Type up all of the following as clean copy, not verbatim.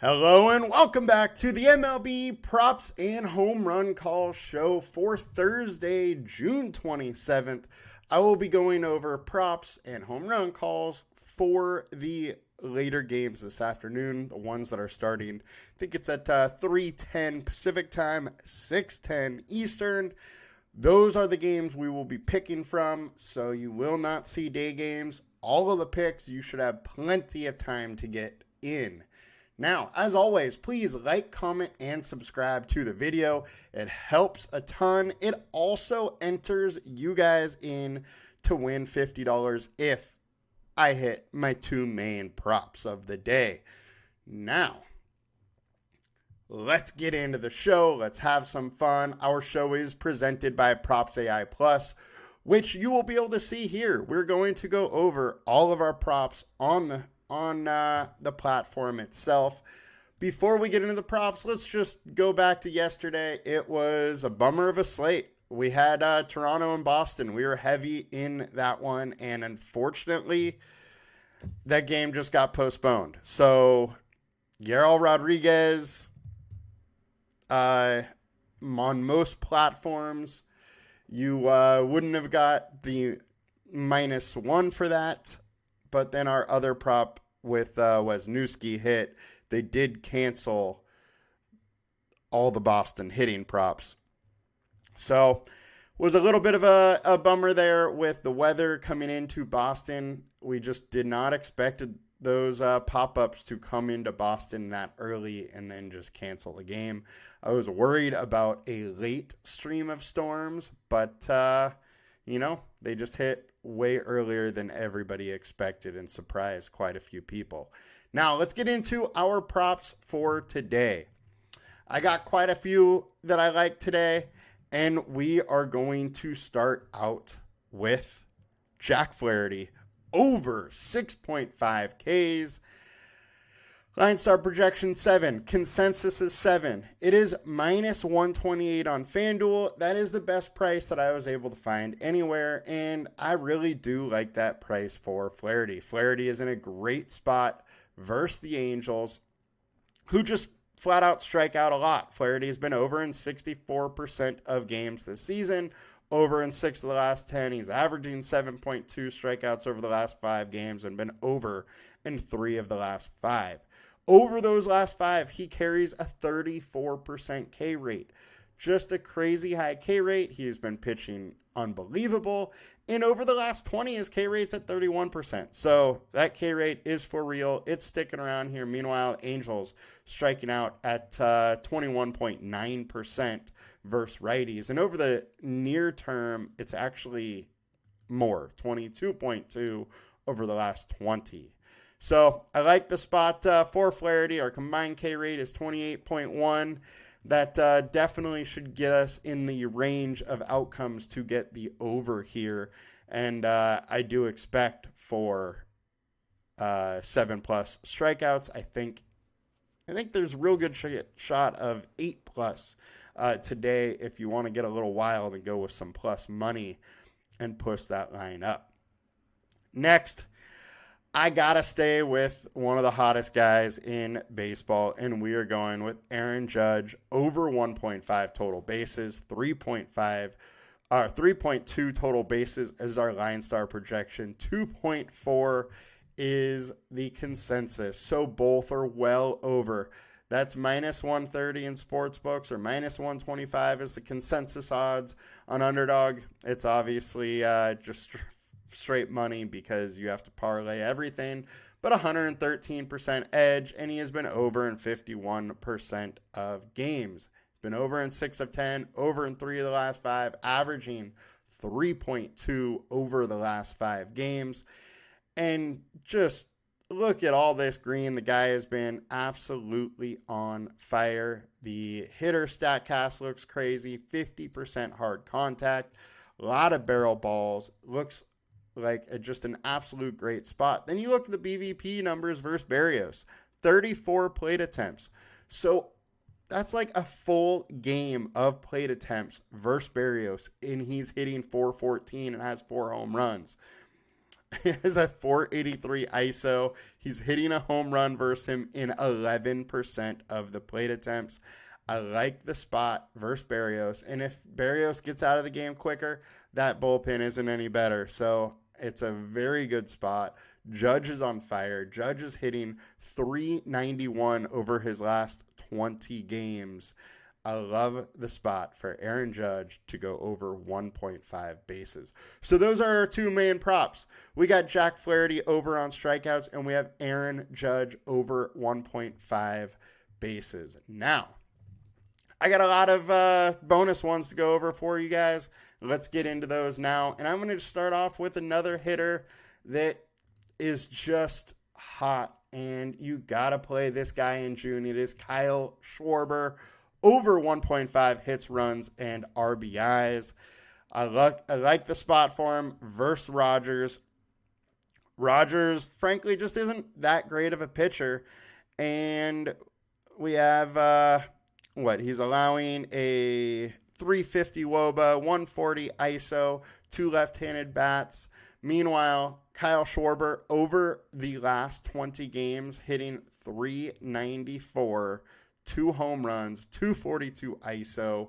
Hello and welcome back to the MLB Props and Home Run Call Show for Thursday, June 27th. I will be going over props and home run calls for the later games this afternoon, the ones that are starting. I think it's at 3:10 Pacific Time, 6:10 Eastern. Those are the games we will be picking from, so you will not see day games. All of the picks, you should have plenty of time to get in. Now, as always, please like, comment, and subscribe to the video. It helps a ton. It also enters you guys in to win $50 if I hit my two main props of the day. Now, let's get into the show. Let's have some fun. Our show is presented by Props AI Plus, which you will be able to see here. We're going to go over all of our props on the platform itself. Before we get into the props, let's just go back to yesterday. It was a bummer of a slate. We had Toronto and Boston. We were heavy in that one, and unfortunately, that game just got postponed. So, Yarel Rodriguez, on most platforms, you wouldn't have got the -1 for that. But then our other prop with Wisniewski hit. They did cancel all the Boston hitting props. So was a little bit of a bummer there with the weather coming into Boston. We just did not expect those pop-ups to come into Boston that early and then just cancel the game. I was worried about a late stream of storms, but, they just hit way earlier than everybody expected and surprised quite a few people. Now, let's get into our props for today. I got quite a few that I like today, and we are going to start out with Jack Flaherty over 6.5 Ks. LineStar projection 7. Consensus is 7. It is -128 on FanDuel. That is the best price that I was able to find anywhere, and I really do like that price for Flaherty. Flaherty is in a great spot versus the Angels, who just flat out strike out a lot. Flaherty has been over in 64% of games this season, over in 6 of the last 10. He's averaging 7.2 strikeouts over the last 5 games and been over in 3 of the last 5. Over those last 5, he carries a 34% K rate. Just a crazy high K rate. He has been pitching unbelievable. And over the last 20, his K rate's at 31%. So that K rate is for real. It's sticking around here. Meanwhile, Angels striking out at 21.9% versus righties. And over the near term, it's actually more, 22.2 over the last 20. So I like the spot for Flaherty. Our combined K rate is 28.1. That definitely should get us in the range of outcomes to get the over here. And I do expect for 7+ strikeouts. I think there's a real good shot of 8+ today if you want to get a little wild and go with some plus money and push that line up. Next, I got to stay with one of the hottest guys in baseball, and we are going with Aaron Judge over 1.5 total bases, 3.2 total bases is our LineStar projection, 2.4 is the consensus, so both are well over. That's -130 in sports books, or -125 is the consensus odds on Underdog. It's obviously just straight money because you have to parlay everything, but 113% edge, and he has been over in 51% of games. Been over in 6 of 10, over in 3 of the last 5, averaging 3.2 over the last 5 games. And just look at all this green. The guy has been absolutely on fire. The hitter StatCast looks crazy, 50% hard contact, a lot of barrel balls, looks like just an absolute great spot. Then you look at the BVP numbers versus Berrios, 34 plate attempts. So that's like a full game of plate attempts versus Berrios, and he's hitting .414 and has 4 home runs. He has a 483 ISO. He's hitting a home run versus him in 11% of the plate attempts. I like the spot versus Berrios. And if Berrios gets out of the game quicker, that bullpen isn't any better. So it's a very good spot. Judge is on fire. Judge is hitting 391 over his last 20 games. I love the spot for Aaron Judge to go over 1.5 bases. So those are our two main props. We got Jack Flaherty over on strikeouts, and we have Aaron Judge over 1.5 bases. Now, I got a lot of bonus ones to go over for you guys. Let's get into those now. And I'm going to start off with another hitter that is just hot, and you got to play this guy in June. It is Kyle Schwarber, over 1.5 hits, runs, and RBIs. I like the spot for him versus Rogers. Rogers, frankly, just isn't that great of a pitcher. And we have, he's allowing a 350 WOBA, 140 ISO, 2 left-handed bats. Meanwhile, Kyle Schwarber, over the last 20 games, hitting 394, 2 home runs, 242 ISO,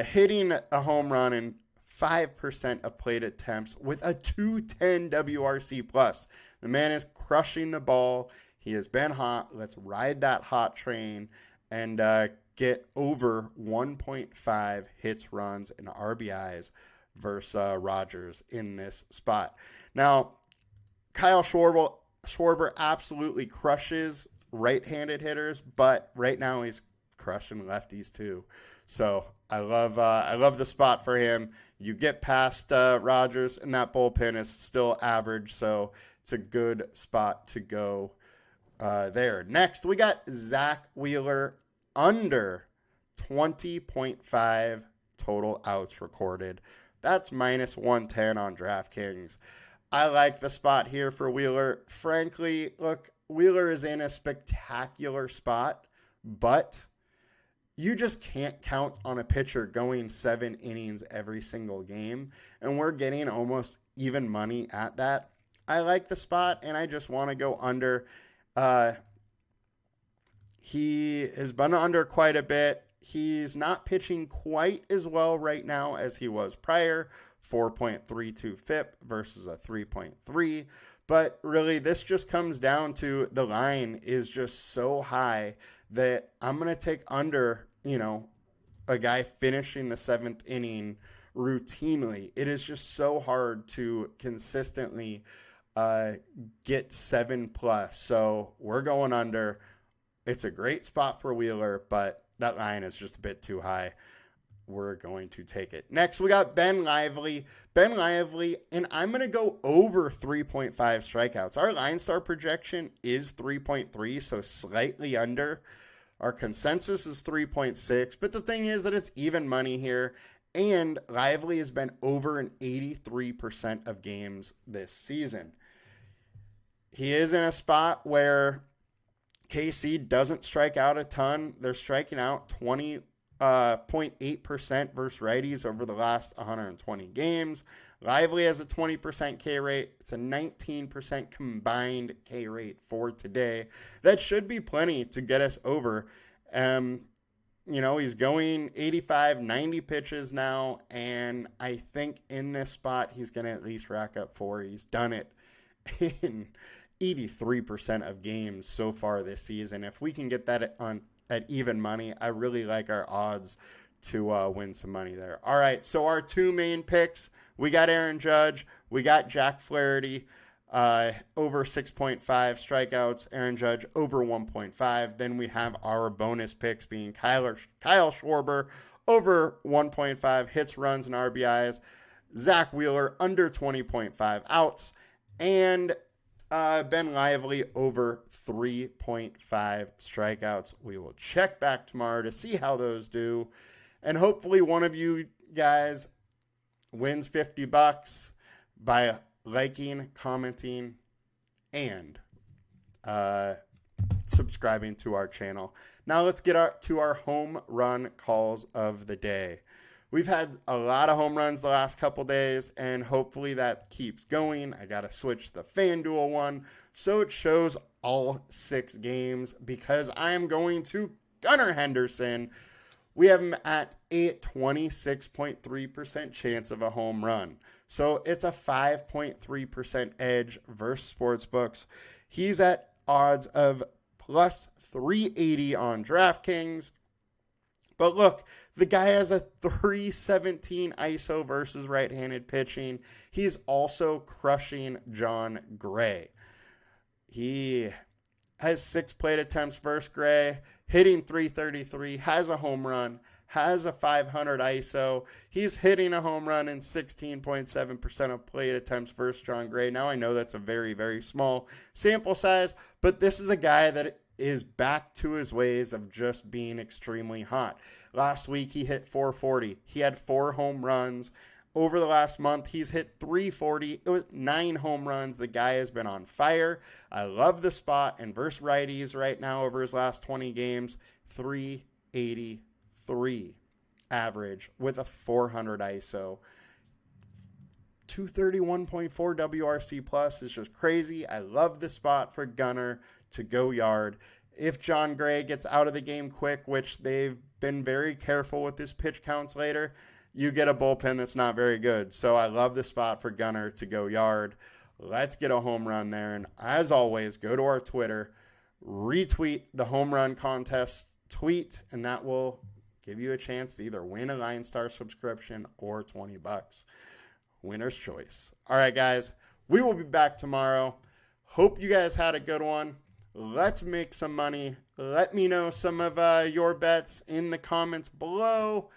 hitting a home run in 5% of plate attempts with a 210 WRC plus. The man is crushing the ball. He has been hot. Let's ride that hot train and get over 1.5 hits, runs, and RBIs versus Rogers in this spot. Now, Kyle Schwarber absolutely crushes right-handed hitters, but right now he's crushing lefties too. So I love the spot for him. You get past Rogers, and that bullpen is still average, so it's a good spot to go there. Next, we got Zach Wheeler, under 20.5 total outs recorded. That's minus 110 on DraftKings. I like the spot here for Wheeler. Frankly, look, Wheeler is in a spectacular spot, but you just can't count on a pitcher going 7 innings every single game, and we're getting almost even money at that. I like the spot, and I just want to go under. He has been under quite a bit. He's not pitching quite as well right now as he was prior, 4.32 FIP versus a 3.3. But really, this just comes down to the line is just so high that I'm going to take under, a guy finishing the 7th inning routinely. It is just so hard to consistently get 7+. So we're going under. It's a great spot for Wheeler, but that line is just a bit too high. We're going to take it. Next, we got Ben Lively. Ben Lively, and I'm going to go over 3.5 strikeouts. Our LineStar projection is 3.3, so slightly under. Our consensus is 3.6, but the thing is that it's even money here, and Lively has been over in 83% of games this season. He is in a spot where KC doesn't strike out a ton. They're striking out 20.8% versus righties over the last 120 games. Lively has a 20% K rate. It's a 19% combined K rate for today. That should be plenty to get us over. He's going 85, 90 pitches now, and I think in this spot he's going to at least rack up 4. He's done it in 83% of games so far this season. If we can get that at even money, I really like our odds to win some money there. All right, so our two main picks, we got Aaron Judge, we got Jack Flaherty, over 6.5 strikeouts, Aaron Judge over 1.5. Then we have our bonus picks being Kyle Schwarber over 1.5 hits, runs, and RBIs, Zach Wheeler under 20.5 outs, and Ben Lively over 3.5 strikeouts. We will check back tomorrow to see how those do. And hopefully one of you guys wins $50 by liking, commenting, and subscribing to our channel. Now let's get to our home run calls of the day. We've had a lot of home runs the last couple days, and hopefully that keeps going. I got to switch the FanDuel one so it shows all 6 games because I am going to Gunnar Henderson. We have him at a 26.3% chance of a home run. So it's a 5.3% edge versus sportsbooks. He's at odds of plus 380 on DraftKings. But look, the guy has a 317 ISO versus right-handed pitching. He's also crushing Jon Gray. He has 6 plate attempts versus Gray, hitting 333, has a home run, has a 500 ISO. He's hitting a home run in 16.7% of plate attempts versus Jon Gray. Now I know that's a very, very small sample size, but this is a guy that is back to his ways of just being extremely hot. Last week, he hit 440. He had 4 home runs. Over the last month, he's hit 340. It was 9 home runs. The guy has been on fire. I love the spot. And versus righties right now over his last 20 games, 383 average with a 400 ISO. 231.4 WRC plus is just crazy. I love the spot for Gunnar to go yard. If Jon Gray gets out of the game quick, which they've been very careful with his pitch counts later, you get a bullpen that's not very good. So I love the spot for Gunnar to go yard. Let's get a home run there. And as always, go to our Twitter, retweet the home run contest tweet, and that will give you a chance to either win a LineStar subscription or $20. Winner's choice. All right, guys, we will be back tomorrow. Hope you guys had a good one. Let's make some money. Let me know some of your bets in the comments below.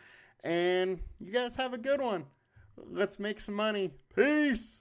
And you guys have a good one. Let's make some money. Peace.